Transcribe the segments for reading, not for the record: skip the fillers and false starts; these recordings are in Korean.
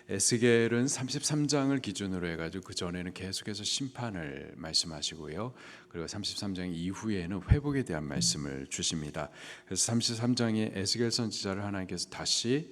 에스겔은 33장을 기준으로 해가지고 그 전에는 계속해서 심판을 말씀하시고요. 그리고 33장 이후에는 회복에 대한 말씀을 주십니다. 그래서 33장에 에스겔 선지자를 하나님께서 다시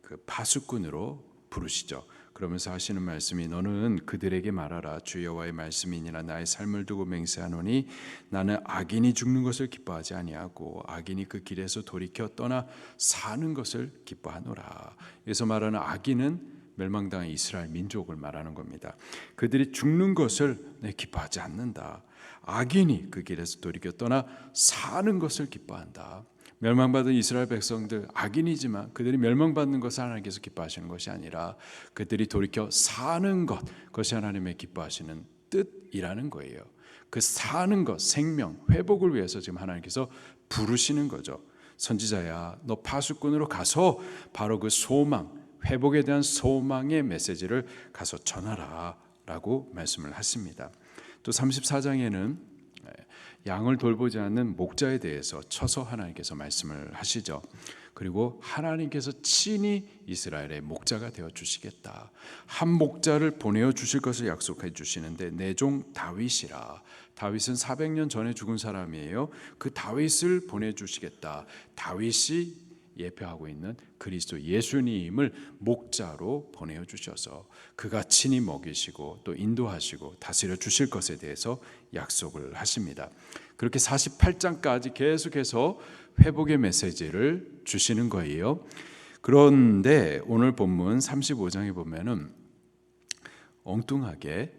그 파수꾼으로 부르시죠. 그러면서 하시는 말씀이 너는 그들에게 말하라. 주 여호와의 말씀이니라. 나의 삶을 두고 맹세하노니 나는 악인이 죽는 것을 기뻐하지 아니하고 악인이 그 길에서 돌이켜 떠나 사는 것을 기뻐하노라. 여기서 말하는 악인은 멸망당한 이스라엘 민족을 말하는 겁니다. 그들이 죽는 것을 내 기뻐하지 않는다. 악인이 그 길에서 돌이켜 떠나 사는 것을 기뻐한다. 멸망받은 이스라엘 백성들 악인이지만 그들이 멸망받는 것을 하나님께서 기뻐하시는 것이 아니라 그들이 돌이켜 사는 것, 그것이 하나님의 기뻐하시는 뜻이라는 거예요. 그 사는 것, 생명, 회복을 위해서 지금 하나님께서 부르시는 거죠. 선지자야, 너 파수꾼으로 가서 바로 그 소망, 회복에 대한 소망의 메시지를 가서 전하라 라고 말씀을 하십니다. 또 34장에는 양을 돌보지 않는 목자에 대해서 쳐서 하나님께서 말씀을 하시죠. 그리고 하나님께서 친히 이스라엘의 목자가 되어 주시겠다. 한 목자를 보내어 주실 것을 약속해 주시는데 내 종 다윗이라. 다윗은 400년 전에 죽은 사람이에요. 그 다윗을 보내주시겠다. 다윗이 예표하고 있는 그리스도 예수님을 목자로 보내어 주셔서 그가 친히 먹이시고 또 인도하시고 다스려 주실 것에 대해서 약속을 하십니다. 그렇게 48장까지 계속해서 회복의 메시지를 주시는 거예요. 그런데 오늘 본문 35장에 보면은 엉뚱하게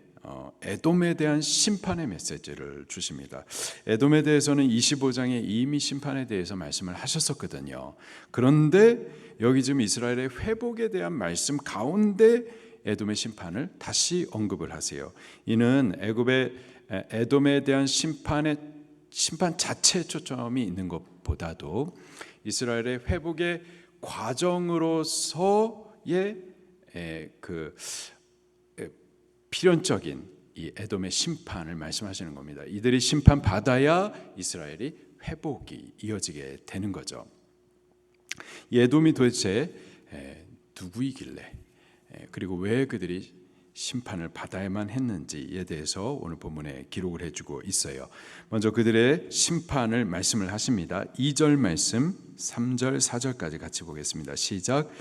에돔에 대한 심판의 메시지를 주십니다. 에돔에 대해서는 25장에 이미 심판에 대해서 말씀을 하셨었거든요. 그런데 여기 지금 이스라엘의 회복에 대한 말씀 가운데 에돔의 심판을 다시 언급을 하세요. 이는 애굽의 에돔에 대한 심판 자체에 초점이 있는 것보다도 이스라엘의 회복의 과정으로서의 그 필연적인 이 에돔의 심판을 말씀하시는 겁니다. 이들이 심판 받아야 이스라엘이 회복이 이어지게 되는 거죠. 이 에돔이 도대체 누구이길래 그리고 왜 그들이 심판을 받아야만 했는지에 대해서 오늘 본문에 기록을 해주고 있어요. 먼저 그들의 심판을 말씀을 하십니다. 2절 말씀 3절 4절까지 같이 보겠습니다. 시작.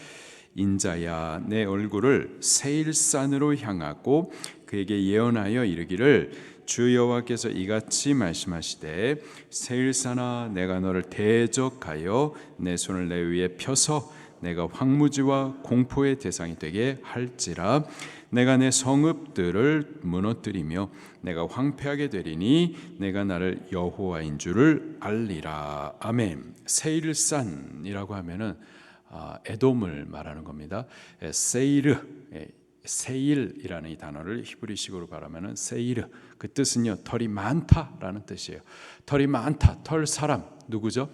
인자야 내 얼굴을 세일산으로 향하고 그에게 예언하여 이르기를 주 여호와께서 이같이 말씀하시되 세일산아 내가 너를 대적하여 내 손을 내 위에 펴서 내가 황무지와 공포의 대상이 되게 할지라 내가 내 성읍들을 무너뜨리며 내가 황폐하게 되리니 내가 나를 여호와인 줄을 알리라. 아멘. 세일산이라고 하면은 에돔을 말하는 겁니다. 세이르, 세일이라는 이 단어를 히브리식으로 말하면은 세이르, 그 뜻은요 털이 많다라는 뜻이에요. 털이 많다, 털 사람 누구죠?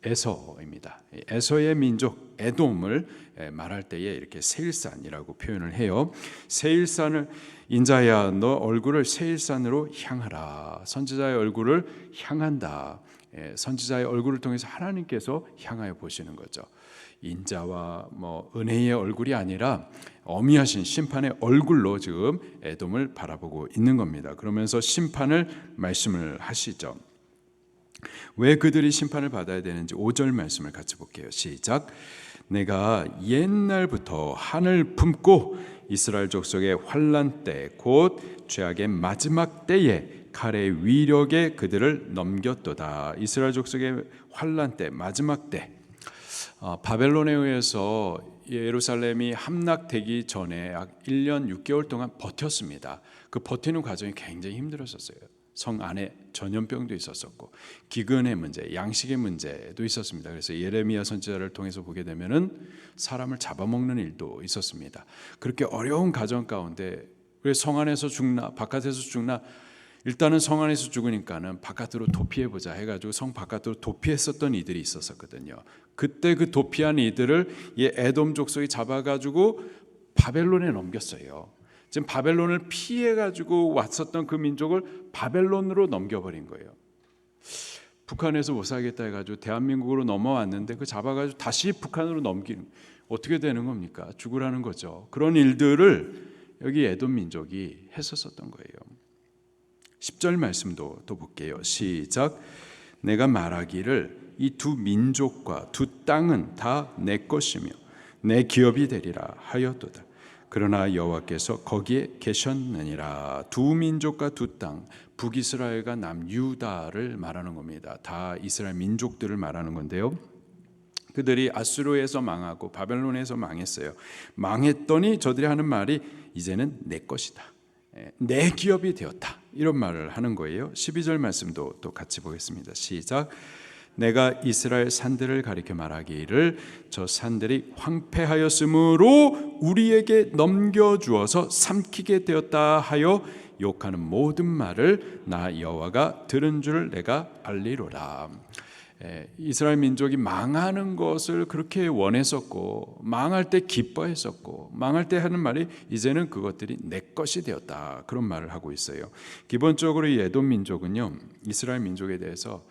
에서입니다. 에서의 민족 에돔을 말할 때에 이렇게 세일산이라고 표현을 해요. 세일산을 인자야 너 얼굴을 세일산으로 향하라. 선지자의 얼굴을 향한다. 선지자의 얼굴을 통해서 하나님께서 향하여 보시는 거죠. 인자와 은혜의 얼굴이 아니라 어미하신 심판의 얼굴로 지금 에돔을 바라보고 있는 겁니다. 그러면서 심판을 말씀을 하시죠. 왜 그들이 심판을 받아야 되는지 5절 말씀을 같이 볼게요. 시작. 내가 옛날부터 하늘 품고 이스라엘 족속의 환난 때 곧 죄악의 마지막 때에 칼의 위력에 그들을 넘겼도다. 이스라엘 족속의 환난 때 마지막 때 바벨론에 의해서 예루살렘이 함락되기 전에 약 1년 6개월 동안 버텼습니다. 그 버티는 과정이 굉장히 힘들었었어요. 성 안에 전염병도 있었었고 기근의 문제, 양식의 문제도 있었습니다. 그래서 예레미야 선지자를 통해서 보게 되면은 사람을 잡아먹는 일도 있었습니다. 그렇게 어려운 가정 가운데 왜 성 안에서 죽나 바깥에서 죽나 일단은 성 안에서 죽으니까는 바깥으로 도피해보자 해가지고 성 바깥으로 도피했었던 이들이 있었거든요. 그때 그 도피한 이들을 이 에돔 족속이 잡아가지고 바벨론에 넘겼어요. 지금 바벨론을 피해가지고 왔었던 그 민족을 바벨론으로 넘겨버린 거예요. 북한에서 못 살겠다 해가지고 대한민국으로 넘어왔는데 그 잡아가지고 다시 북한으로 넘기는 어떻게 되는 겁니까? 죽으라는 거죠. 그런 일들을 여기 에돔 민족이 했었던 거예요. 10절 말씀도 또 볼게요. 시작. 내가 말하기를 이 두 민족과 두 땅은 다 내 것이며 내 기업이 되리라 하였도다. 그러나 여호와께서 거기에 계셨느니라. 두 민족과 두 땅, 북이스라엘과 남유다를 말하는 겁니다. 다 이스라엘 민족들을 말하는 건데요. 그들이 아수르에서 망하고 바벨론에서 망했어요. 망했더니 저들이 하는 말이 이제는 내 것이다, 내 기업이 되었다, 이런 말을 하는 거예요. 12절 말씀도 또 같이 보겠습니다. 시작. 내가 이스라엘 산들을 가리켜 말하기를 저 산들이 황폐하였으므로 우리에게 넘겨주어서 삼키게 되었다 하여 욕하는 모든 말을 나 여호와가 들은 줄 내가 알리로라. 이스라엘 민족이 망하는 것을 그렇게 원했었고, 망할 때 기뻐했었고, 망할 때 하는 말이 이제는 그것들이 내 것이 되었다, 그런 말을 하고 있어요. 기본적으로 이 에돔 민족은요, 이스라엘 민족에 대해서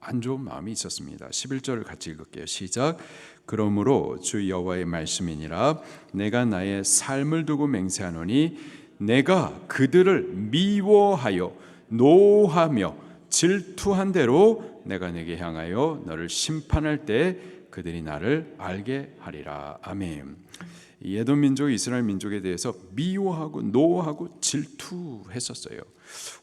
안 좋은 마음이 있었습니다. 11절을 같이 읽을게요. 시작. 그러므로 주 여호와의 말씀이니라. 내가 나의 삶을 두고 맹세하노니 내가 그들을 미워하여 노하며 질투한 대로 내가 내게 향하여 너를 심판할 때 그들이 나를 알게 하리라. 아멘. 에돔 민족, 이스라엘 민족에 대해서 미워하고 노하고 질투했었어요.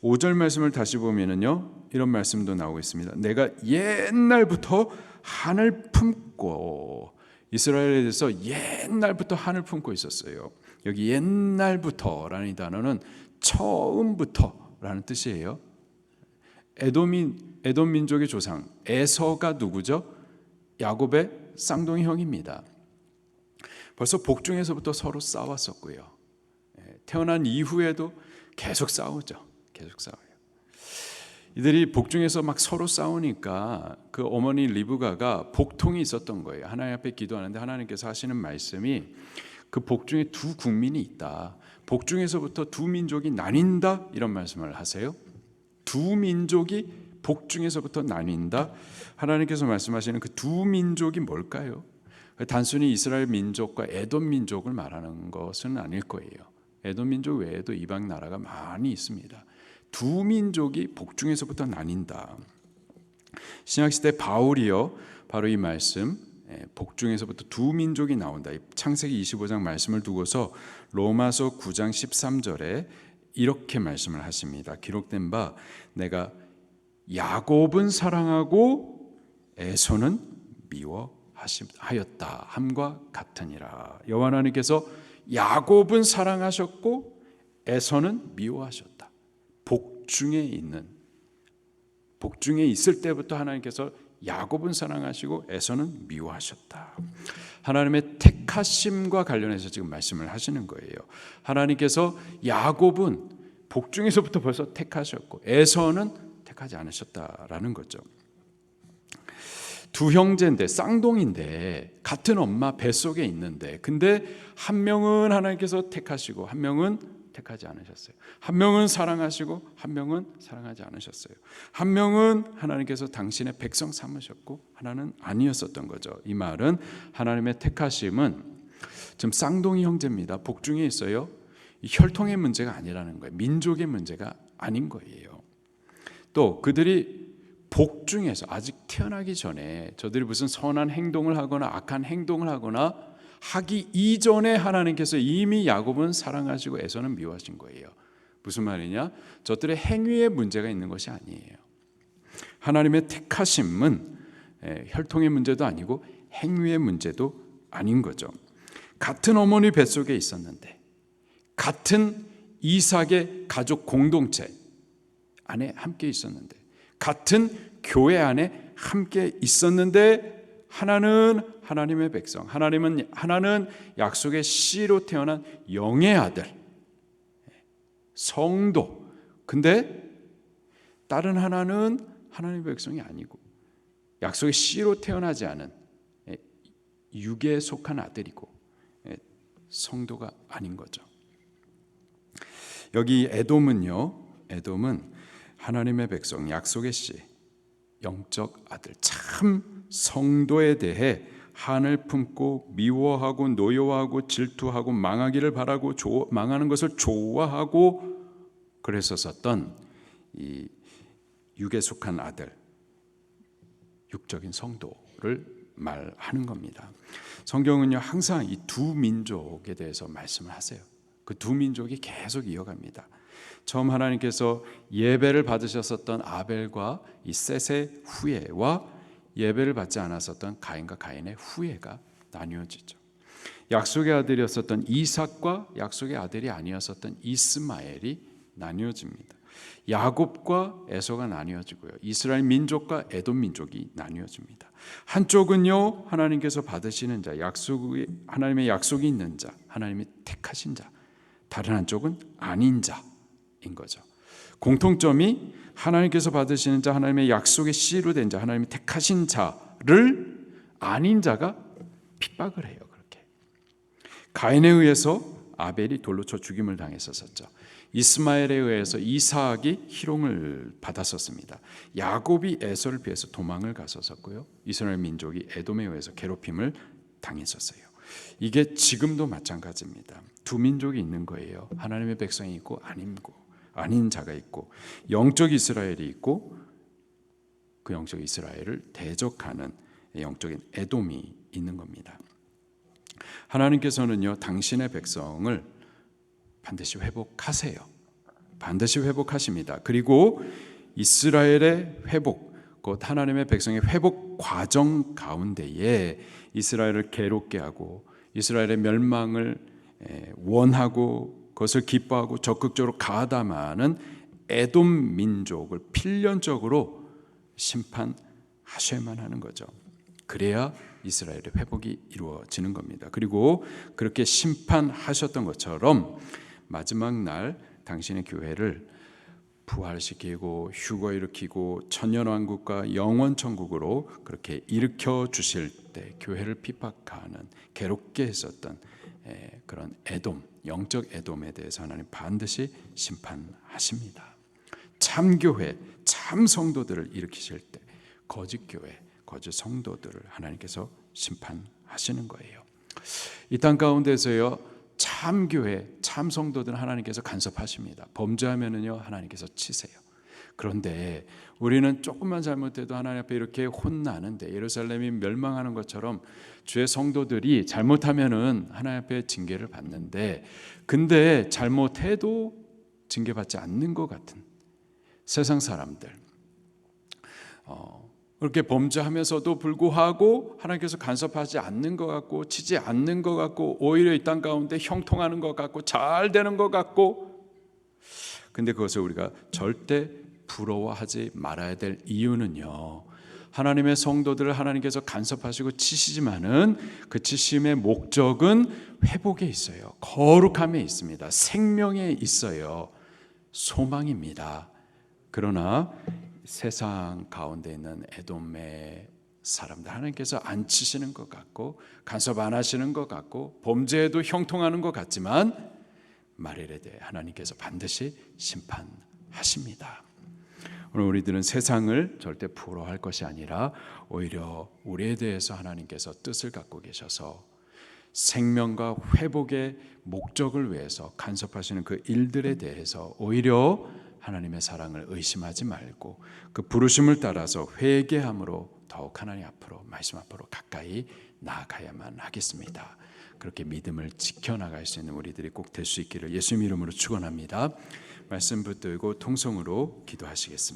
5절 말씀을 다시 보면은요, 이런 말씀도 나오고 있습니다. 내가 옛날부터 한을 품고, 이스라엘에 대해서 옛날부터 한을 품고 있었어요. 여기 옛날부터라는 단어는 처음부터라는 뜻이에요. 에돔 민족의 조상 에서가 누구죠? 야곱의 쌍둥이 형입니다. 벌써 복중에서부터 서로 싸웠었고요. 태어난 이후에도 계속 싸우죠. 계속 싸워요. 이들이 복중에서 막 서로 싸우니까 그 어머니 리브가가 복통이 있었던 거예요. 하나님 앞에 기도하는데 하나님께서 하시는 말씀이 그 복중에 두 국민이 있다, 복중에서부터 두 민족이 나뉜다, 이런 말씀을 하세요. 두 민족이 복중에서부터 나뉜다. 하나님께서 말씀하시는 그 두 민족이 뭘까요? 단순히 이스라엘 민족과 에돔 민족을 말하는 것은 아닐 거예요. 에돔 민족 외에도 이방 나라가 많이 있습니다. 두 민족이 복중에서부터 나뉜다. 신약시대 바울이요, 바로 이 말씀, 복중에서부터 두 민족이 나온다, 창세기 25장 말씀을 두고서 로마서 9장 13절에 이렇게 말씀을 하십니다. 기록된 바 내가 야곱은 사랑하고 에서는 미워하였다 함과 같으니라. 여호와 하나님께서 야곱은 사랑하셨고 에서는 미워하셨다. 복중에 있을 때부터 하나님께서 야곱은 사랑하시고 에서는 미워하셨다. 하나님의 택하심과 관련해서 지금 말씀을 하시는 거예요. 하나님께서 야곱은 복중에서부터 벌써 택하셨고 에서는 택하지 않으셨다라는 거죠. 두 형제인데, 쌍둥이인데, 같은 엄마 뱃속에 있는데, 근데 한 명은 하나님께서 택하시고 한 명은 택하지 않으셨어요. 한 명은 사랑하시고 한 명은 사랑하지 않으셨어요. 한 명은 하나님께서 당신의 백성 삼으셨고 하나는 아니었었던 거죠. 이 말은 하나님의 택하심은 지금 쌍둥이 형제입니다. 복중에 있어요. 이 혈통의 문제가 아니라는 거예요. 민족의 문제가 아닌 거예요. 또 그들이 복중에서 아직 태어나기 전에 저들이 무슨 선한 행동을 하거나 악한 행동을 하거나 하기 이전에 하나님께서 이미 야곱은 사랑하시고 에서는 미워하신 거예요. 무슨 말이냐? 저들의 행위에 문제가 있는 것이 아니에요. 하나님의 택하심은 혈통의 문제도 아니고 행위의 문제도 아닌 거죠. 같은 어머니 뱃속에 있었는데, 같은 이삭의 가족 공동체 안에 함께 있었는데, 같은 교회 안에 함께 있었는데, 하나는 하나님의 백성, 하나는 약속의 씨로 태어난 영의 아들, 성도. 근데 다른 하나는 하나님의 백성이 아니고 약속의 씨로 태어나지 않은 육에 속한 아들이고 성도가 아닌 거죠. 여기 에돔은 하나님의 백성, 약속의 씨, 영적 아들, 참 성도에 대해 한을 품고 미워하고 노여워하고 질투하고 망하기를 바라고 망하는 것을 좋아하고 그랬었던 이 육에 속한 아들, 육적인 성도를 말하는 겁니다. 성경은요 항상 이 두 민족에 대해서 말씀을 하세요. 그 두 민족이 계속 이어갑니다. 처음 하나님께서 예배를 받으셨었던 아벨과 이 셋의 후예와 예배를 받지 않았었던 가인과 가인의 후예가 나뉘어지죠. 약속의 아들이었었던 이삭과 약속의 아들이 아니었었던 이스마엘이 나뉘어집니다. 야곱과 에서가 나뉘어지고요. 이스라엘 민족과 에돔 민족이 나뉘어집니다. 한쪽은요 하나님께서 받으시는 자, 하나님의 약속이 있는 자, 하나님이 택하신 자, 다른 한쪽은 아닌 자인 거죠. 공통점이 하나님께서 받으시는 자, 하나님의 약속의 씨로 된 자, 하나님이 택하신 자를 아닌 자가 핍박을 해요. 그렇게 가인에 의해서 아벨이 돌로 쳐 죽임을 당했었죠. 이스마엘에 의해서 이삭이 희롱을 받았었습니다. 야곱이 에서를 피해서 도망을 갔었고요. 이스라엘 민족이 에돔에 의해서 괴롭힘을 당했었어요. 이게 지금도 마찬가지입니다. 두 민족이 있는 거예요. 하나님의 백성이 있고 아닌 자가 있고, 영적 이스라엘이 있고, 그 영적 이스라엘을 대적하는 영적인 에돔이 있는 겁니다. 하나님께서는요 당신의 백성을 반드시 회복하세요. 반드시 회복하십니다. 그리고 이스라엘의 회복, 곧 하나님의 백성의 회복 과정 가운데에 이스라엘을 괴롭게 하고 이스라엘의 멸망을 원하고 그것을 기뻐하고 적극적으로 가담하는 에돔 민족을 필연적으로 심판하셔야만 하는 거죠. 그래야 이스라엘의 회복이 이루어지는 겁니다. 그리고 그렇게 심판하셨던 것처럼 마지막 날 당신의 교회를 부활시키고 휴거일으키고 천년왕국과 영원천국으로 그렇게 일으켜 주실 때 교회를 핍박하는 괴롭게 했었던 그런 에돔, 영적 에돔에 대해서 하나님 반드시 심판하십니다. 참교회, 참 성도들을 일으키실 때 거짓교회, 거짓 성도들을 하나님께서 심판하시는 거예요. 이 땅 가운데서요 참교회, 참 성도들은 하나님께서 간섭하십니다. 범죄하면은요 하나님께서 치세요. 그런데 우리는 조금만 잘못해도 하나님 앞에 이렇게 혼나는데, 예루살렘이 멸망하는 것처럼 주의 성도들이 잘못하면은 하나님 앞에 징계를 받는데, 근데 잘못해도 징계받지 않는 것 같은 세상 사람들, 그렇게 범죄하면서도 불구하고 하나님께서 간섭하지 않는 것 같고 치지 않는 것 같고 오히려 이 땅 가운데 형통하는 것 같고 잘 되는 것 같고, 근데 그것을 우리가 절대 부러워하지 말아야 될 이유는요, 하나님의 성도들을 하나님께서 간섭하시고 치시지만은 그 치심의 목적은 회복에 있어요. 거룩함에 있습니다. 생명에 있어요. 소망입니다. 그러나 세상 가운데 있는 에돔의 사람들, 하나님께서 안 치시는 것 같고 간섭 안 하시는 것 같고 범죄에도 형통하는 것 같지만 말일에 대해 하나님께서 반드시 심판하십니다. 오늘 우리들은 세상을 절대 부러워할 것이 아니라 오히려 우리에 대해서 하나님께서 뜻을 갖고 계셔서 생명과 회복의 목적을 위해서 간섭하시는 그 일들에 대해서 오히려 하나님의 사랑을 의심하지 말고 그 부르심을 따라서 회개함으로 더욱 하나님 앞으로, 말씀 앞으로 가까이 나아가야만 하겠습니다. 그렇게 믿음을 지켜나갈 수 있는 우리들이 꼭 될 수 있기를 예수님 이름으로 축원합니다. 말씀 붙들고 통성으로 기도하시겠습니다.